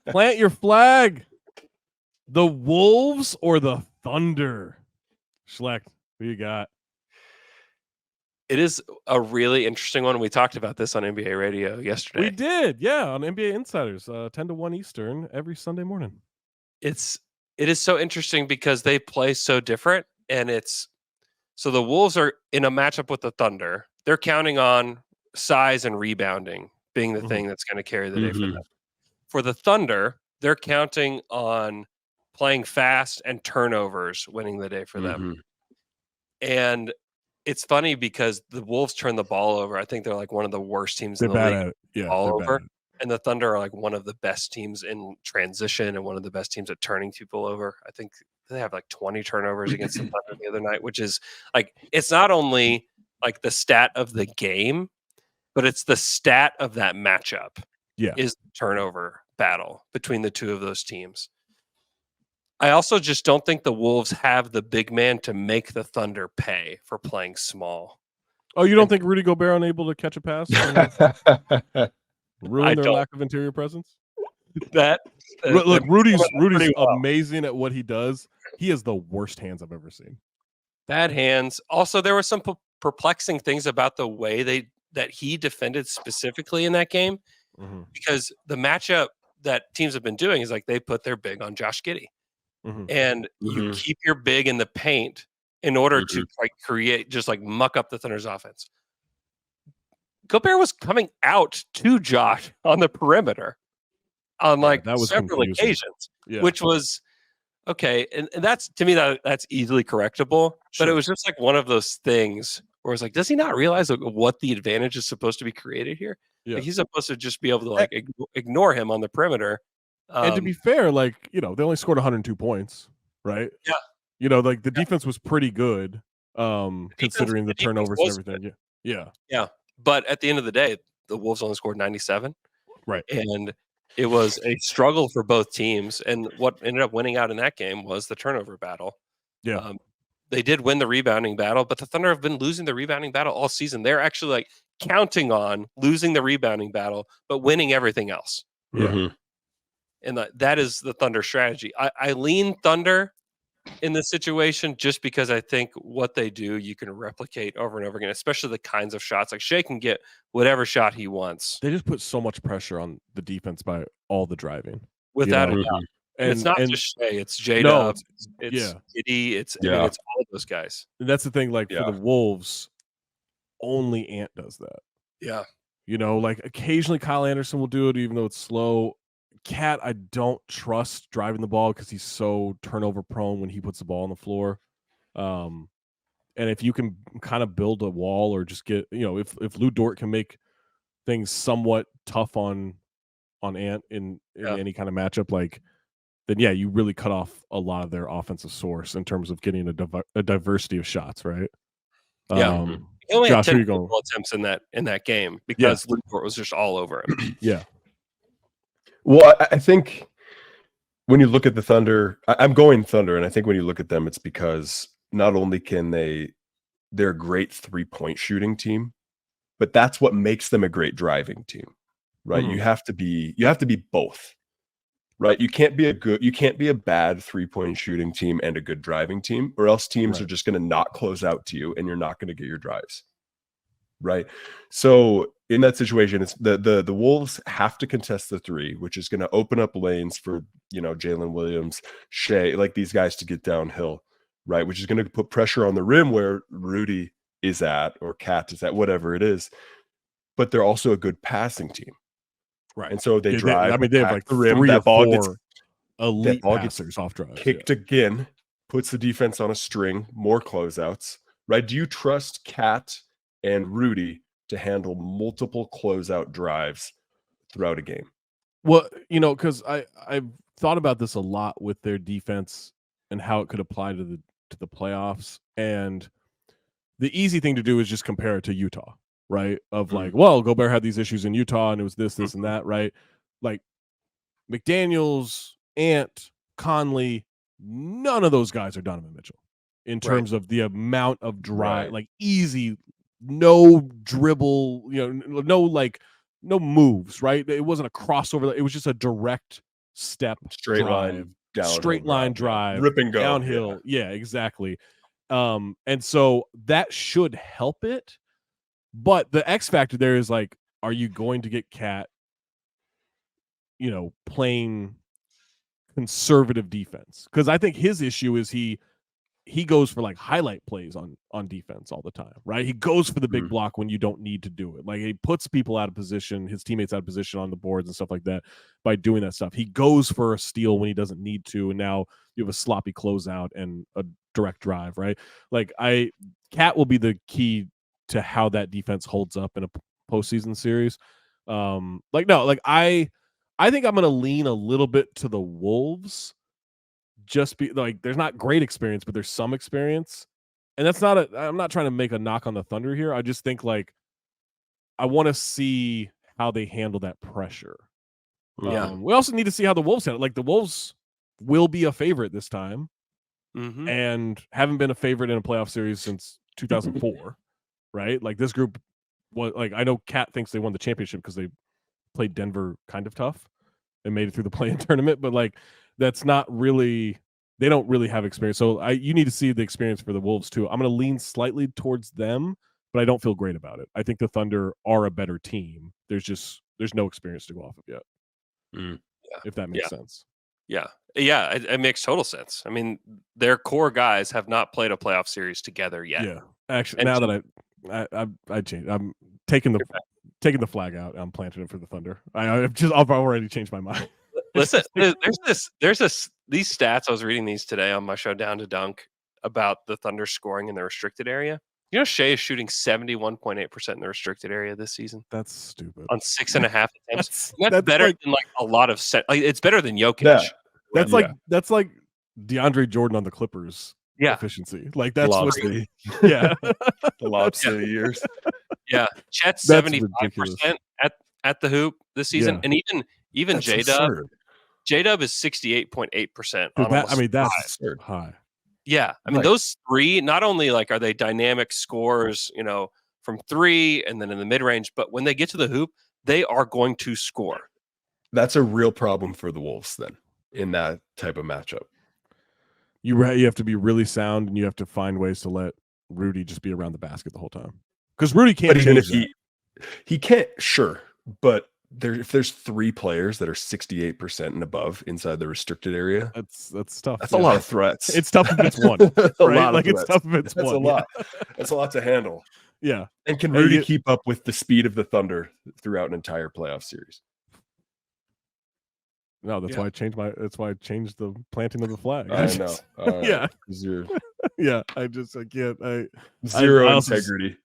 Plant your flag. The Wolves or the Thunder? Schlecht, who you got? It is a really interesting one. We talked about this on NBA radio yesterday. We did, yeah, on NBA Insiders, 10 to 1 Eastern every Sunday morning. It is so interesting because they play so different, and so the Wolves are in a matchup with the Thunder. They're counting on size and rebounding being the thing that's going to carry the day for them. For the Thunder, they're counting on playing fast and turnovers winning the day for them. And it's funny because the Wolves turn the ball over. I think they're like one of the worst teams in the league. At it. Yeah, all over. And the Thunder are like one of the best teams in transition and one of the best teams at turning people over. I think they have like 20 turnovers against the Thunder the other night, which is like, it's not only like the stat of the game, but it's the stat of that matchup. Yeah. Is the turnover battle between the two of those teams. I also just don't think the Wolves have the big man to make the Thunder pay for playing small. Oh, you don't think Rudy Gobert unable to catch a pass ruin their lack of interior presence? Look, Rudy's amazing at what he does. He has the worst hands I've ever seen. Bad hands. Also, there were some perplexing things about the way that he defended specifically in that game, because the matchup that teams have been doing is like they put their big on Josh Giddey. And you keep your big in the paint in order to like create, just like muck up the Thunder's offense. Gobert was coming out to Josh on the perimeter on like several occasions, which was okay. And that's, to me, that's easily correctable. But it was just like one of those things where it's like, does he not realize what the advantage is supposed to be created here? Yeah. Like, he's supposed to just be able to like ignore him on the perimeter. And to be fair, like, they only scored 102 points, right? Yeah. Like the defense was pretty good, considering the turnovers and everything. Good. Yeah. But at the end of the day, the Wolves only scored 97. Right. And it was a struggle for both teams. And what ended up winning out in that game was the turnover battle. Yeah. They did win the rebounding battle, but the Thunder have been losing the rebounding battle all season. They're actually like counting on losing the rebounding battle, but winning everything else. Yeah. And that is the Thunder strategy. I lean Thunder in this situation just because I think what they do, you can replicate over and over again, especially the kinds of shots. Like Shea can get whatever shot he wants. They just put so much pressure on the defense by all the driving. Without a doubt. And it's not just Shea, it's J-Dub, it's Giddey, it's all of those guys. And that's the thing, like for the Wolves, only Ant does that. Yeah. Like occasionally Kyle Anderson will do it, even though it's slow. Cat, I don't trust driving the ball because he's so turnover prone when he puts the ball on the floor. And if you can kind of build a wall or just get, if Lou Dort can make things somewhat tough on Ant in any kind of matchup, like, then you really cut off a lot of their offensive source in terms of getting a diversity of shots, right? Yeah. He only had 10 attempts in that game because Lou Dort was just all over him. Yeah. Well, I think when you look at the Thunder, I'm going Thunder, and I think when you look at them, it's because not only can they're a great 3-point shooting team, but that's what makes them a great driving team, right? You have to be both, right? You can't be a bad 3-point shooting team and a good driving team, or else teams are just going to not close out to you, and you're not going to get your drives, right? So in that situation, it's the Wolves have to contest the three, which is going to open up lanes for Jalen Williams, Shea, like these guys to get downhill, right? Which is going to put pressure on the rim where Rudy is at or Cat is at, whatever it is. But they're also a good passing team, right? And so they drive. They have like the rim. 3 or 4 elite passers off drives. Kicked again, puts the defense on a string. More closeouts, right? Do you trust Cat and Rudy to handle multiple closeout drives throughout a game? Well, because I've thought about this a lot with their defense and how it could apply to the playoffs. And the easy thing to do is just compare it to Utah, right? Of like, well, Gobert had these issues in Utah and it was this, and that, right? Like McDaniels, Ant, Conley, none of those guys are Donovan Mitchell in terms of the amount of drive, like easy, no dribble, no moves, right? It wasn't a crossover. It was just a direct step Straight drive, line, downhill straight line drive, rip and go, downhill. Yeah, exactly. And so that should help it. But the X factor there is like, are you going to get Cat, playing conservative defense? Because I think his issue is he goes for like highlight plays on defense all the time, right? He goes for the big block when you don't need to do it. Like he puts people out of position, his teammates out of position on the boards and stuff like that by doing that stuff. He goes for a steal when he doesn't need to, and now you have a sloppy closeout and a direct drive, right? Like Cat will be the key to how that defense holds up in a postseason series. I think I'm going to lean a little bit to the Wolves. Just be like, there's not great experience, but there's some experience, and I'm not trying to make a knock on the Thunder here. I just think like I want to see how they handle that pressure. Yeah. We also need to see how the Wolves handle. Like the Wolves will be a favorite this time, and haven't been a favorite in a playoff series since 2004, right? Like this group was like, I know Cat thinks they won the championship because they played Denver kind of tough and made it through the play-in tournament, but like that's not really, they don't really have experience. So you need to see the experience for the Wolves too. I'm going to lean slightly towards them, but I don't feel great about it. I think the Thunder are a better team. There's no experience to go off of yet. If that makes sense. Yeah. It makes total sense. I mean, their core guys have not played a playoff series together yet. Yeah. Actually, now that I changed, I'm taking the flag out. I'm planting it for the Thunder. I've already changed my mind. Listen, there's these stats. I was reading these today on my show Down to Dunk about the Thunder scoring in the restricted area. You know, Shea is shooting 71.8% in the restricted area this season. That's stupid. On 6.5 attempts. That's better better than like a lot of it's better than Jokic. Yeah. That's like DeAndre Jordan on the Clippers. Yeah. Efficiency. Like that's Lob what City. Yeah. The Lob City years. Yeah. Chet's 75% at the hoop this season. And even J-Dub is 68.8% on that's high. Yeah. I mean, those three, not only like are they dynamic scorers, from three and then in the mid-range, but when they get to the hoop, they are going to score. That's a real problem for the Wolves then in that type of matchup. You have to be really sound, and you have to find ways to let Rudy just be around the basket the whole time. Because Rudy can't change that. He can't, sure, but if there's three players that are 68% and above inside the restricted area, that's tough. That's a lot of threats. It's tough if it's one. Right? It's tough if it's one. That's a lot. That's a lot to handle. Yeah. And can Rudy keep up with the speed of the Thunder throughout an entire playoff series? No, that's why I changed the planting of the flag. I know. Yeah. Zero Yeah. I can't. Zero integrity.